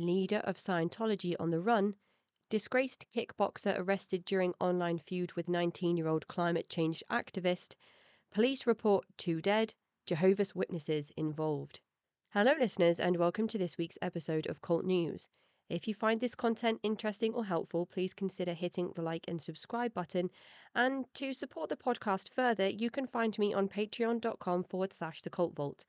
leader of Scientology on the run, disgraced kickboxer arrested during online feud with 19-year-old climate change activist, police report 2 dead, Jehovah's Witnesses involved. Hello listeners, and welcome to this week's episode of Cult News. If you find this content interesting or helpful, please consider hitting the like and subscribe button. And to support the podcast further, you can find me on patreon.com/The Cult Vault.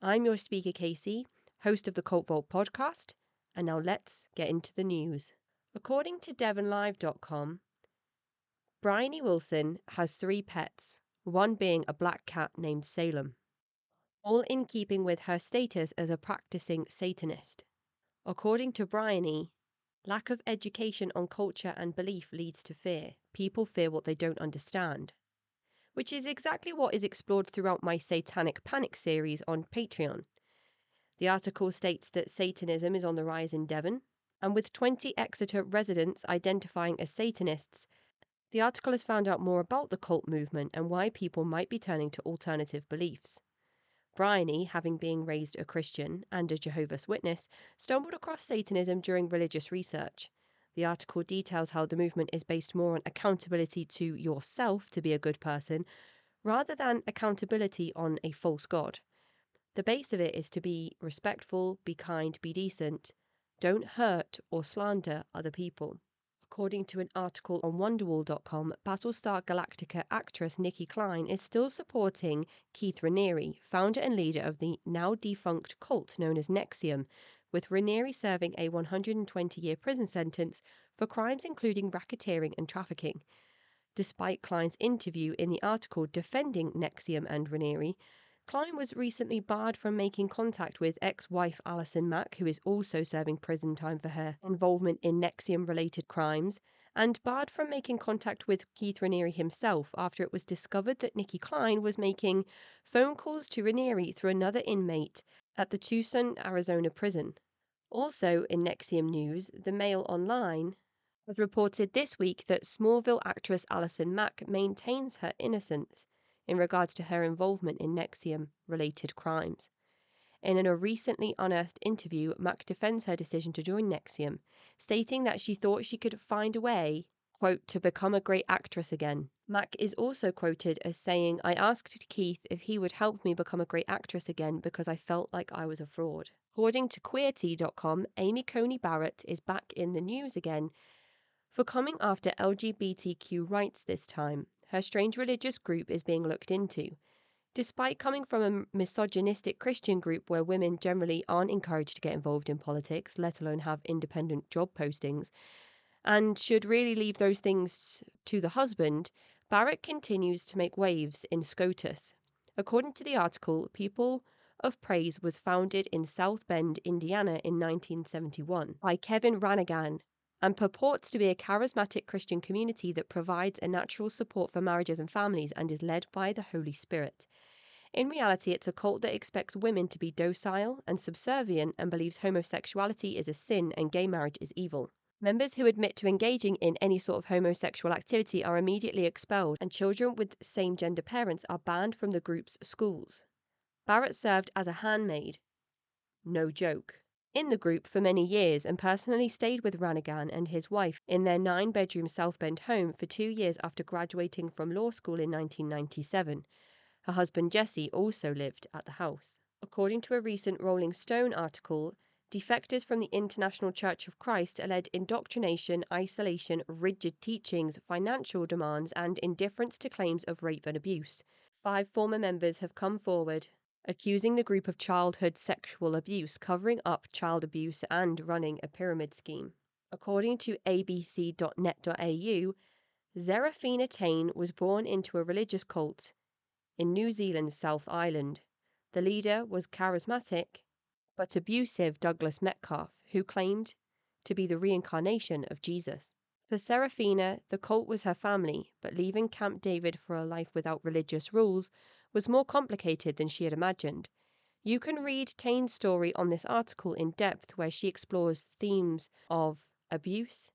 I'm your speaker, Casey, host of the Cult Vault podcast. And now let's get into the news. According to devonlive.com, Bryony Wilson has 3 pets, one being a black cat named Salem, all in keeping with her status as a practicing Satanist. According to Bryony, lack of education on culture and belief leads to fear. People fear what they don't understand, which is exactly what is explored throughout my Satanic Panic series on Patreon. The article states that Satanism is on the rise in Devon, and with 20 Exeter residents identifying as Satanists, the article has found out more about the cult movement and why people might be turning to alternative beliefs. Bryony, having been raised a Christian and a Jehovah's Witness, stumbled across Satanism during religious research. The article details how the movement is based more on accountability to yourself to be a good person, rather than accountability on a false god. The base of it is to be respectful, be kind, be decent, don't hurt or slander other people. According to an article on Wonderwall.com, Battlestar Galactica actress Nikki Klein is still supporting Keith Raniere, founder and leader of the now-defunct cult known as NXIVM, with Raniere serving a 120-year prison sentence for crimes including racketeering and trafficking. Despite Klein's interview in the article defending NXIVM and Raniere, Klein was recently barred from making contact with ex-wife Alison Mack, who is also serving prison time for her involvement in NXIVM-related crimes, and barred from making contact with Keith Raniere himself after it was discovered that Nikki Klein was making phone calls to Raniere through another inmate at the Tucson, Arizona prison. Also in NXIVM news, the Mail Online has reported this week that Smallville actress Alison Mack maintains her innocence in regards to her involvement in NXIVM-related crimes. In a recently unearthed interview, Mack defends her decision to join NXIVM, stating that she thought she could find a way, quote, to become a great actress again. Mack is also quoted as saying, "I asked Keith if he would help me become a great actress again because I felt like I was a fraud." According to Queerty.com, Amy Coney Barrett is back in the news again for coming after LGBTQ rights this time. Her strange religious group is being looked into. Despite coming from a misogynistic Christian group where women generally aren't encouraged to get involved in politics, let alone have independent job postings, and should really leave those things to the husband, Barrett continues to make waves in SCOTUS. According to the article, People of Praise was founded in South Bend, Indiana in 1971 by Kevin Ranaghan, and purports to be a charismatic Christian community that provides a natural support for marriages and families and is led by the Holy Spirit. In reality, it's a cult that expects women to be docile and subservient and believes homosexuality is a sin and gay marriage is evil. Members who admit to engaging in any sort of homosexual activity are immediately expelled, and children with same-gender parents are banned from the group's schools. Barrett served as a handmaid, no joke, in the group for many years and personally stayed with Ranaghan and his wife in their 9-bedroom South Bend home for 2 years after graduating from law school in 1997. Her husband Jesse also lived at the house. According to a recent Rolling Stone article, defectors from the International Church of Christ alleged indoctrination, isolation, rigid teachings, financial demands, and indifference to claims of rape and abuse. 5 former members have come forward accusing the group of childhood sexual abuse, covering up child abuse, and running a pyramid scheme. According to abc.net.au, Serafina Tate was born into a religious cult in New Zealand's South Island. The leader was charismatic but abusive Douglas Metcalf, who claimed to be the reincarnation of Jesus. For Serafina, the cult was her family, but leaving Camp David for a life without religious rules was more complicated than she had imagined. You can read Tane's story on this article in depth, where she explores themes of abuse,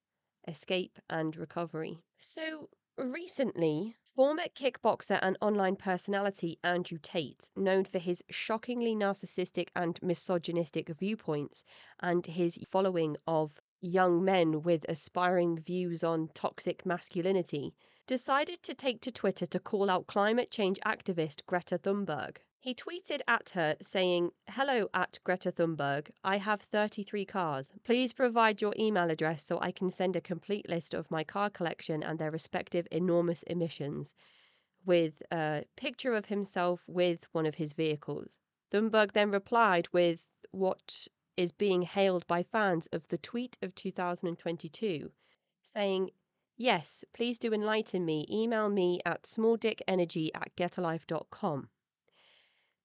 escape, and recovery. So, recently, Former kickboxer and online personality Andrew Tate, known for his shockingly narcissistic and misogynistic viewpoints and his following of young men with aspiring views on toxic masculinity, decided to take to Twitter to call out climate change activist Greta Thunberg. He tweeted at her saying, "Hello at Greta Thunberg. I have 33 cars. Please provide your email address so I can send a complete list of my car collection and their respective enormous emissions," with a picture of himself with one of his vehicles. Thunberg then replied with what is being hailed by fans of the tweet of 2022, saying, "Yes, please do enlighten me. Email me at smalldickenergy@getalife.com."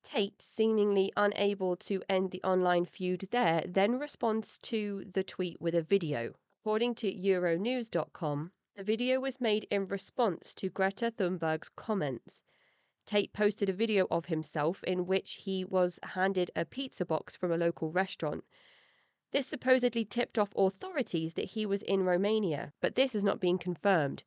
Tate, seemingly unable to end the online feud there, then responds to the tweet with a video. According to Euronews.com, the video was made in response to Greta Thunberg's comments. Tate posted a video of himself in which he was handed a pizza box from a local restaurant. This supposedly tipped off authorities that he was in Romania, but this has not been confirmed.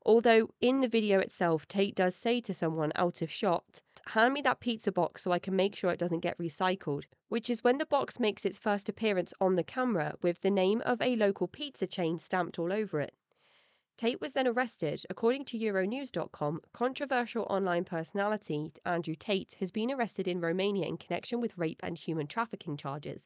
Although in the video itself, Tate does say to someone out of shot, "Hand me that pizza box so I can make sure it doesn't get recycled," which is when the box makes its first appearance on the camera with the name of a local pizza chain stamped all over it. Tate was then arrested. According to Euronews.com, controversial online personality Andrew Tate has been arrested in Romania in connection with rape and human trafficking charges.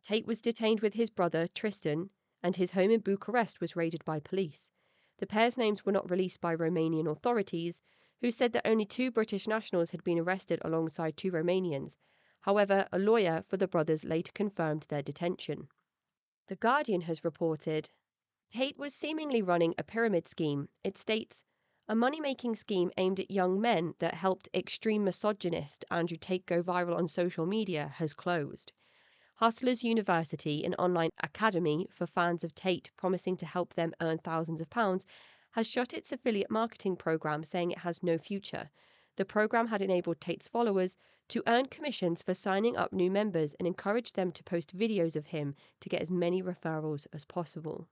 Tate was detained with his brother, Tristan, and his home in Bucharest was raided by police. The pair's names were not released by Romanian authorities, who said that only 2 British nationals had been arrested alongside 2 Romanians. However, a lawyer for the brothers later confirmed their detention. The Guardian has reported, Tate was seemingly running a pyramid scheme. It states, "A money-making scheme aimed at young men that helped extreme misogynist Andrew Tate go viral on social media has closed. Hustlers University, an online academy for fans of Tate promising to help them earn thousands of pounds, has shut its affiliate marketing program, saying it has no future. The program had enabled Tate's followers to earn commissions for signing up new members and encouraged them to post videos of him to get as many referrals as possible."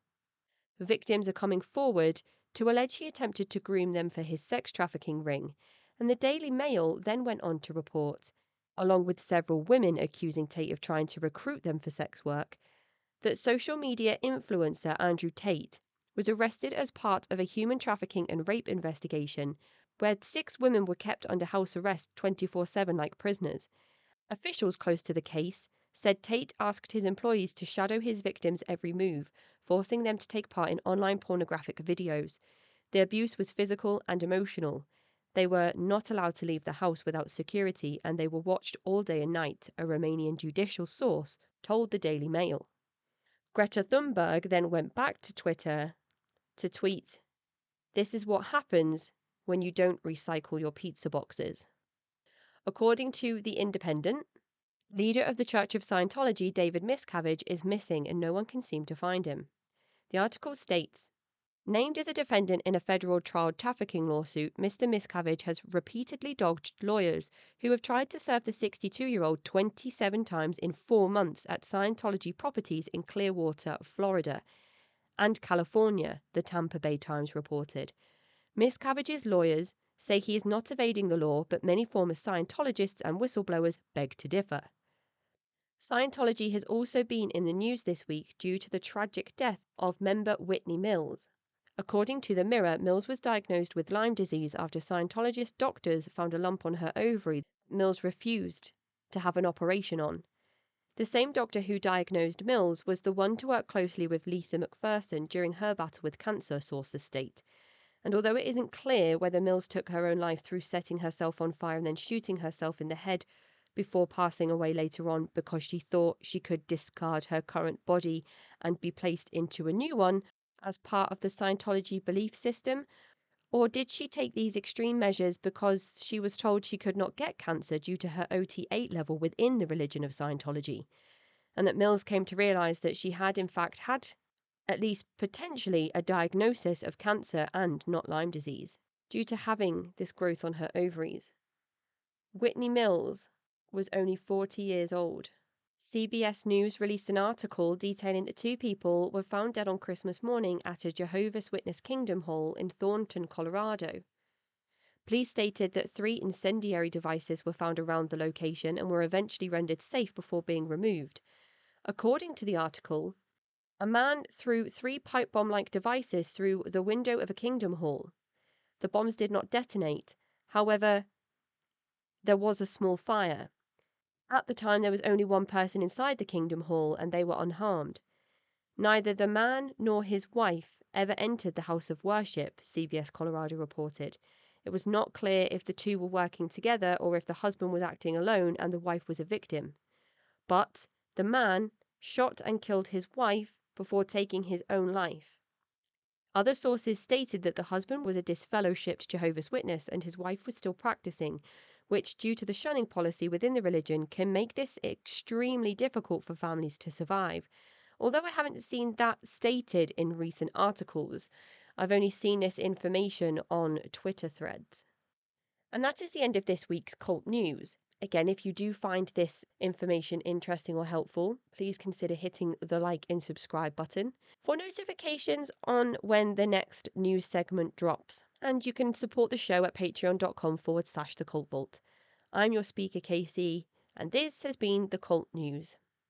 Victims are coming forward to allege he attempted to groom them for his sex trafficking ring, and the Daily Mail then went on to report, along with several women accusing Tate of trying to recruit them for sex work, that social media influencer Andrew Tate was arrested as part of a human trafficking and rape investigation where 6 women were kept under house arrest 24/7 like prisoners. Officials close to the case said Tate asked his employees to shadow his victims' every move, forcing them to take part in online pornographic videos. The abuse was physical and emotional. They were not allowed to leave the house without security, and they were watched all day and night, a Romanian judicial source told the Daily Mail. Greta Thunberg then went back to Twitter to tweet, "This is what happens when you don't recycle your pizza boxes." According to The Independent, leader of the Church of Scientology, David Miscavige, is missing and no one can seem to find him. The article states, named as a defendant in a federal child trafficking lawsuit, Mr. Miscavige has repeatedly dodged lawyers who have tried to serve the 62-year-old 27 times in 4 months at Scientology properties in Clearwater, Florida, and California, the Tampa Bay Times reported. Miscavige's lawyers say he is not evading the law, but many former Scientologists and whistleblowers beg to differ. Scientology has also been in the news this week due to the tragic death of member Whitney Mills. According to the Mirror, Mills was diagnosed with Lyme disease after Scientologist doctors found a lump on her ovary Mills refused to have an operation on. The same doctor who diagnosed Mills was the one to work closely with Lisa McPherson during her battle with cancer, sources state. And although it isn't clear whether Mills took her own life through setting herself on fire and then shooting herself in the head before passing away later on because she thought she could discard her current body and be placed into a new one as part of the Scientology belief system, or did she take these extreme measures because she was told she could not get cancer due to her OT8 level within the religion of Scientology, and that Mills came to realize that she had in fact had at least potentially a diagnosis of cancer and not Lyme disease due to having this growth on her ovaries. Whitney Mills was only 40 years old. CBS News released an article detailing that 2 people were found dead on Christmas morning at a Jehovah's Witness Kingdom Hall in Thornton, Colorado. Police stated that 3 incendiary devices were found around the location and were eventually rendered safe before being removed. According to the article, a man threw 3 pipe bomb-like devices through the window of a Kingdom Hall. The bombs did not detonate. However, there was a small fire. At the time, there was only 1 person inside the Kingdom Hall, and they were unharmed. Neither the man nor his wife ever entered the house of worship, CBS Colorado reported. It was not clear if the 2 were working together or if the husband was acting alone and the wife was a victim. But the man shot and killed his wife before taking his own life. Other sources stated that the husband was a disfellowshipped Jehovah's Witness and his wife was still practicing, which, due to the shunning policy within the religion, can make this extremely difficult for families to survive. Although I haven't seen that stated in recent articles, I've only seen this information on Twitter threads. And that is the end of this week's cult news. Again, if you do find this information interesting or helpful, please consider hitting the like and subscribe button for notifications on when the next news segment drops. And you can support the show at patreon.com/thecultvault. I'm your speaker, Casey, and this has been The Cult News.